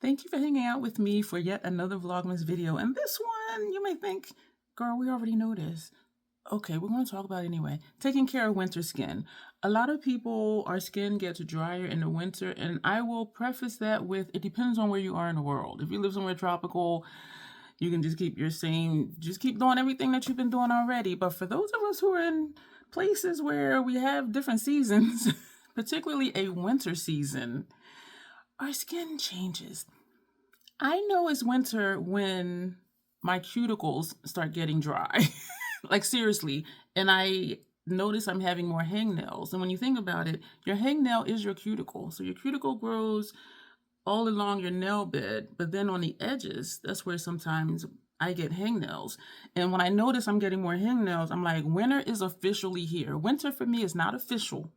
Thank you for hanging out with me for yet another Vlogmas video. And this one, you may think, girl, we already know this. Okay, we're going to talk about it anyway. Taking care of winter skin. A lot of people, our skin gets drier in the winter, and I will preface that with, it depends on where you are in the world. If you live somewhere tropical, you can just keep doing everything that you've been doing already. But for those of us who are in places where we have different seasons, particularly a winter season, our skin changes. I know it's winter when my cuticles start getting dry, like seriously, and I notice I'm having more hangnails. And when you think about it, your hangnail is your cuticle. So your cuticle grows all along your nail bed, but then on the edges, that's where sometimes I get hangnails. And when I notice I'm getting more hangnails, I'm like, winter is officially here. Winter for me is not official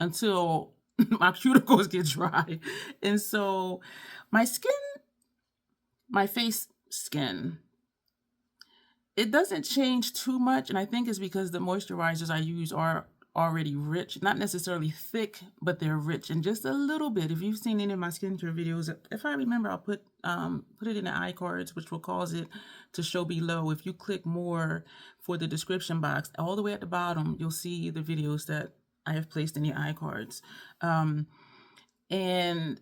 until my cuticles get dry. And so my skin, my face skin, it doesn't change too much. And I think it's because the moisturizers I use are already rich, not necessarily thick, but they're rich and just a little bit. If you've seen any of my skincare videos, if I remember, I'll put it in the iCards, which will cause it to show below. If you click more for the description box, all the way at the bottom, you'll see the videos that I have placed in the iCards. And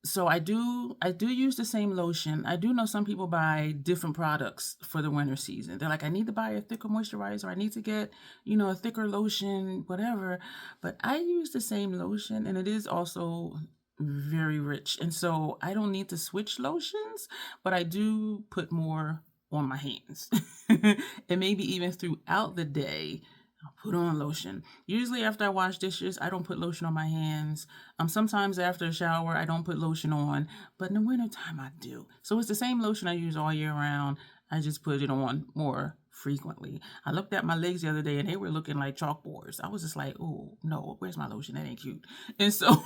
so I do use the same lotion. I do know some people buy different products for the winter season. They're like, I need to buy a thicker moisturizer. I need to get, a thicker lotion, whatever. But I use the same lotion, and it is also very rich. And so I don't need to switch lotions, but I do put more on my hands. And maybe even throughout the day, I'll put on lotion. Usually after I wash dishes, I don't put lotion on my hands. Sometimes after a shower, I don't put lotion on, but in the wintertime, I do. So it's the same lotion I use all year round. I just put it on more frequently. I looked at my legs the other day and they were looking like chalkboards. I was just like, oh no, where's my lotion? That ain't cute. And so,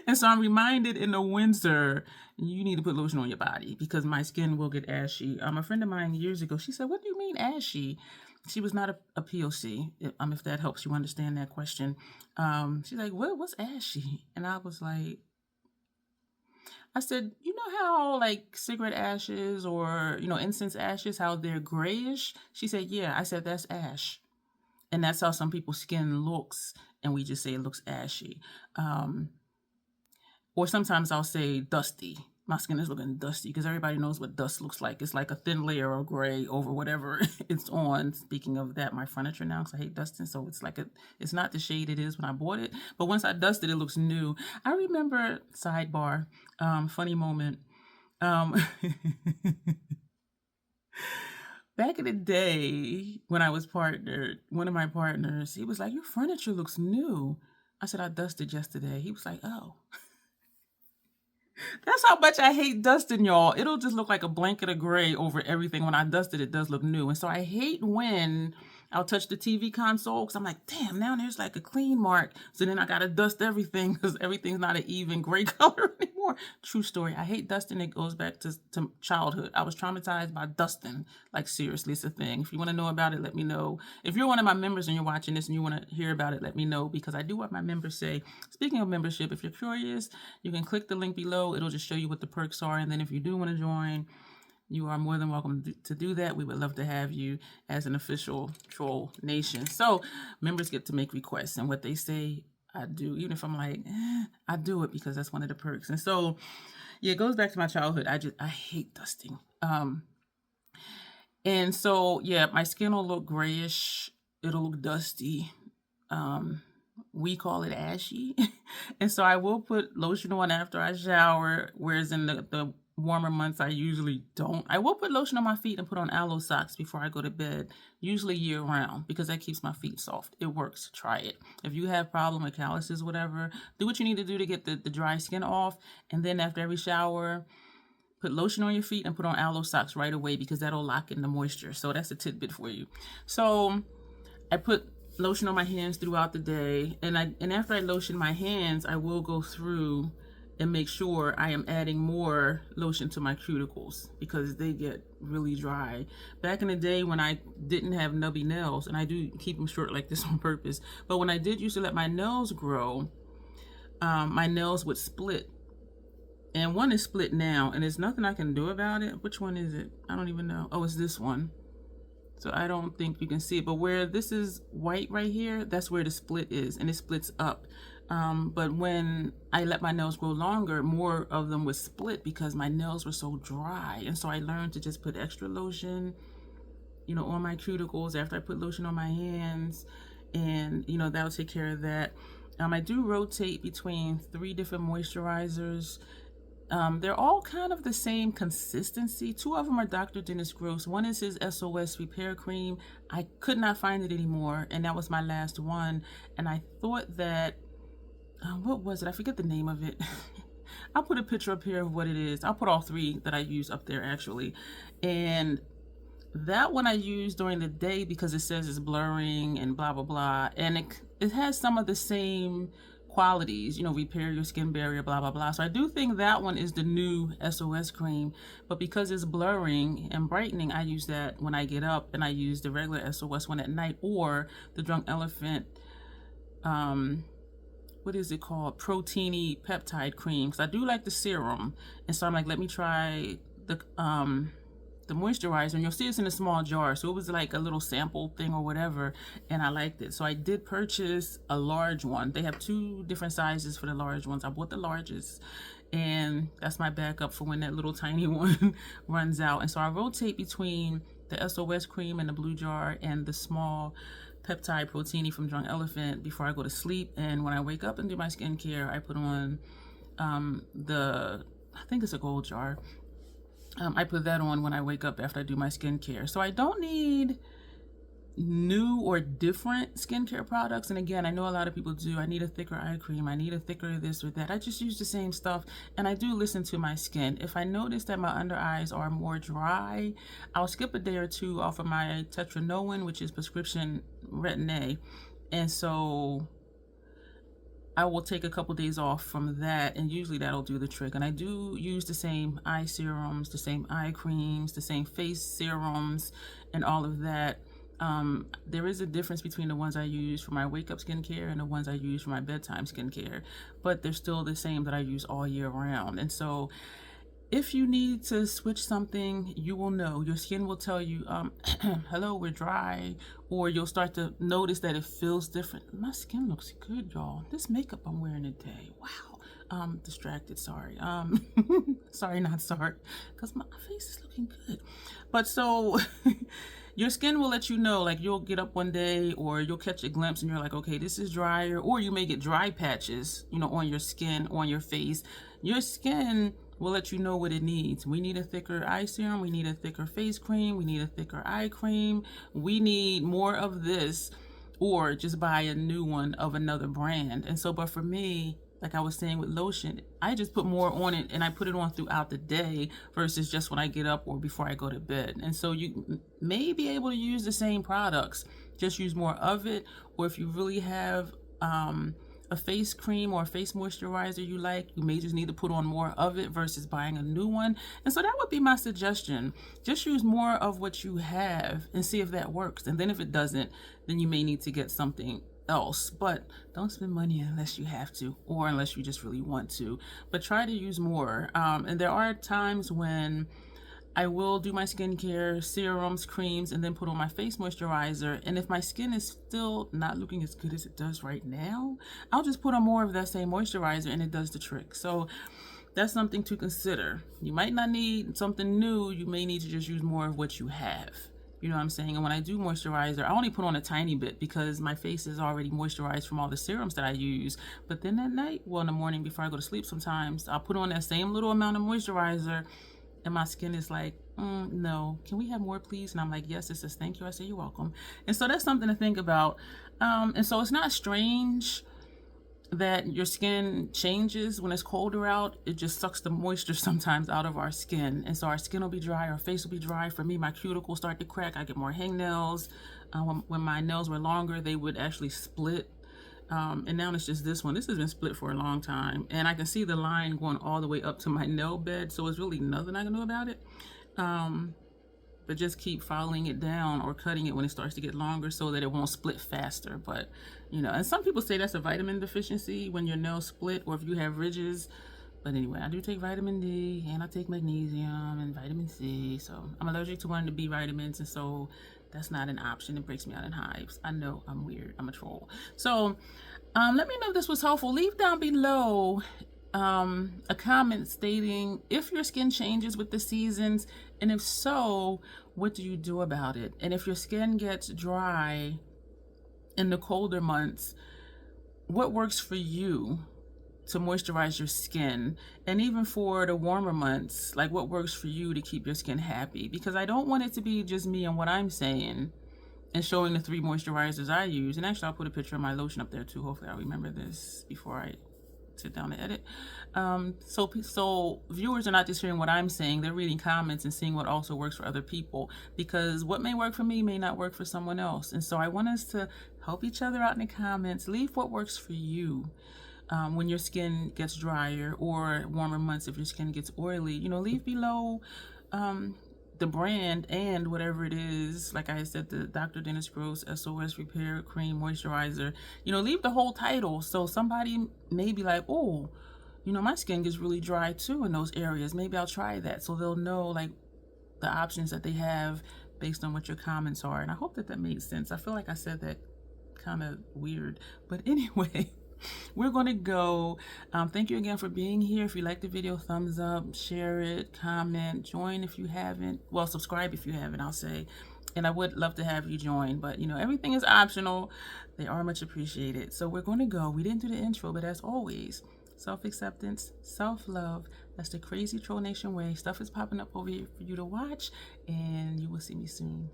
I'm reminded in the winter, you need to put lotion on your body because my skin will get ashy. A friend of mine years ago, she said, what do you mean ashy? She was not a POC, if that helps you understand that question. She's like, what's ashy? And I was like, I said, you know how like cigarette ashes or, incense ashes, how they're grayish? She said, yeah. I said, that's ash. And that's how some people's skin looks. And we just say it looks ashy. Or sometimes I'll say dusty. My skin is looking dusty because everybody knows what dust looks like. It's like a thin layer of gray over whatever it's on. Speaking of that, my furniture now, because I hate dusting, so it's not the shade it is when I bought it. But once I dust it, it looks new. I remember, sidebar, funny moment. Back in the day when I was partnered, one of my partners, he was like, your furniture looks new. I said, I dusted yesterday. He was like, oh. That's how much I hate dusting, y'all. It'll just look like a blanket of gray over everything. When I dust it, it does look new. And so I hate when I'll touch the TV console because I'm like, damn, now there's like a clean mark. So then I got to dust everything because everything's not an even gray color anymore. True story. I hate dusting. It goes back to childhood. I was traumatized by dusting. Like, seriously, it's a thing. If you want to know about it, let me know. If you're one of my members and you're watching this and you want to hear about it, let me know because I do what my members say. Speaking of membership, if you're curious, you can click the link below. It'll just show you what the perks are. And then if you do want to join, you are more than welcome to do that. We would love to have you as an official Troll Nation. So members get to make requests, and what they say, I do. Even if I'm like, I do it because that's one of the perks. And so, yeah, it goes back to my childhood. I hate dusting. And so, yeah, my skin will look grayish. It'll look dusty. We call it ashy. And so I will put lotion on after I shower, whereas in the warmer months, I usually don't. I will put lotion on my feet and put on aloe socks before I go to bed, usually year round, because that keeps my feet soft. It works. Try it. If you have problem with calluses, whatever, do what you need to do to get the dry skin off. And then after every shower, put lotion on your feet and put on aloe socks right away because that'll lock in the moisture. So that's a tidbit for you. So I put lotion on my hands throughout the day. And after I lotion my hands, I will go through and make sure I am adding more lotion to my cuticles because they get really dry. Back in the day when I didn't have nubby nails, and I do keep them short like this on purpose, but when I did used to let my nails grow, my nails would split. And and one is split now, and there's nothing I can do about it. Which one is it? I don't even know. Oh, it's this one. So I don't think you can see it, but where this is white right here, that's where the split is, and it splits up. But when I let my nails grow longer, more of them was split because my nails were so dry. And so I learned to just put extra lotion, you know, on my cuticles after I put lotion on my hands, and, you know, that'll take care of that. I do rotate between 3 different moisturizers. They're all kind of the same consistency. 2 of them are Dr. Dennis Gross. One is his SOS Repair Cream. I could not find it anymore, and that was my last one. And I thought that, what was it? I forget the name of it. I'll put a picture up here of what it is. I'll put all 3 that I use up there, actually. And that one I use during the day because it says it's blurring and blah, blah, blah. And it has some of the same qualities, you know, repair your skin barrier, blah, blah, blah. So I do think that one is the new SOS cream, but because it's blurring and brightening, I use that when I get up, and I use the regular SOS one at night, or the Drunk Elephant, what is it called? Proteiny peptide cream. Because I do like the serum. And so I'm like, let me try the moisturizer, and you'll see it's in a small jar, so it was like a little sample thing or whatever, and I liked it. So I did purchase a large one. They have 2 different sizes for the large ones. I bought the largest, and that's my backup for when that little tiny one runs out. And so I rotate between the SOS cream in the blue jar and the small peptide proteiny from Drunk Elephant before I go to sleep. And when I wake up and do my skincare, I put on I think it's a gold jar. I put that on when I wake up after I do my skincare. So I don't need new or different skincare products. And again, I know a lot of people do. I need a thicker eye cream. I need a thicker this or that. I just use the same stuff, and I do listen to my skin. If I notice that my under eyes are more dry, I'll skip a day or 2 off of my tetranoin, which is prescription Retin-A. And so I will take a couple days off from that, and usually that'll do the trick. And I do use the same eye serums, the same eye creams, the same face serums, and all of that. There is a difference between the ones I use for my wake up skincare and the ones I use for my bedtime skincare, but they're still the same that I use all year round. And so if you need to switch something, you will know. Your skin will tell you, hello, we're dry, or you'll start to notice that it feels different. My skin looks good, y'all. This makeup I'm wearing today, wow. Distracted, sorry. Sorry, not sorry, because my face is looking good. But so your skin will let you know, like you'll get up one day or you'll catch a glimpse and you're like, okay, this is drier, or you may get dry patches, you know, on your skin, on your face. Your skin will let you know what it needs. We need a thicker eye serum. We need a thicker face cream. We need a thicker eye cream. We need more of this, or just buy a new one of another brand. And so, but for me, like I was saying with lotion, I just put more on it, and I put it on throughout the day versus just when I get up or before I go to bed. And so you may be able to use the same products, just use more of it. Or if you really have a face cream or a face moisturizer you like, you may just need to put on more of it versus buying a new one. And so that would be my suggestion. Just use more of what you have and see if that works. And then if it doesn't, then you may need to get something else. But don't spend money unless you have to, or unless you just really want to. But try to use more. And there are times when I will do my skincare, serums, creams, and then put on my face moisturizer. And if my skin is still not looking as good as it does right now, I'll just put on more of that same moisturizer, and it does the trick. So that's something to consider. You might not need something new. You may need to just use more of what you have. You know what I'm saying? And when I do moisturizer, I only put on a tiny bit because my face is already moisturized from all the serums that I use. But then at night, well, in the morning before I go to sleep sometimes, I'll put on that same little amount of moisturizer, and my skin is like, no, can we have more, please? And I'm like, yes. It says, thank you. I say, you're welcome. And so that's something to think about. And so it's not strange that your skin changes when it's colder out. It just sucks the moisture sometimes out of our skin. And so our skin will be dry, our face will be dry. For me, my cuticles start to crack. I get more hangnails. When my nails were longer, they would actually split. And now it's just this one. This has been split for a long time, and I can see the line going all the way up to my nail bed, so it's really nothing I can do about it. But just keep filing it down or cutting it when it starts to get longer so that it won't split faster. But you know, and some people say that's a vitamin deficiency when your nails split, or if you have ridges. But anyway, I do take vitamin D, and I take magnesium and vitamin C. So I'm allergic to one of the B vitamins, and so that's not an option. It breaks me out in hives. I know I'm weird. I'm a troll. So let me know if this was helpful. Leave down below a comment stating if your skin changes with the seasons, and if so, what do you do about it? And if your skin gets dry in the colder months, what works for you to moisturize your skin? And even for the warmer months, like what works for you to keep your skin happy? Because I don't want it to be just me and what I'm saying and showing the 3 moisturizers I use. And actually, I'll put a picture of my lotion up there too. Hopefully I'll remember this before I sit down to edit. So viewers are not just hearing what I'm saying, they're reading comments and seeing what also works for other people, because what may work for me may not work for someone else. And so I want us to help each other out in the comments. Leave what works for you when your skin gets drier, or warmer months if your skin gets oily. You know, leave below the brand and whatever it is. Like I said, the Dr. Dennis Gross SOS Repair Cream Moisturizer. You know, leave the whole title, so somebody may be like, oh, you know, my skin gets really dry too in those areas. Maybe I'll try that. So they'll know like the options that they have based on what your comments are. And I hope that that made sense. I feel like I said that kind of weird, but anyway. We're going to go. Thank you again for being here. If you like the video, thumbs up, share it, comment, join if you haven't. Well, subscribe if you haven't, I'll say. And I would love to have you join, but you know, everything is optional. They are much appreciated. So we're going to go. We didn't do the intro, but as always, self-acceptance, self-love. That's the Crazy Troll Nation way. Stuff is popping up over here for you to watch, and you will see me soon.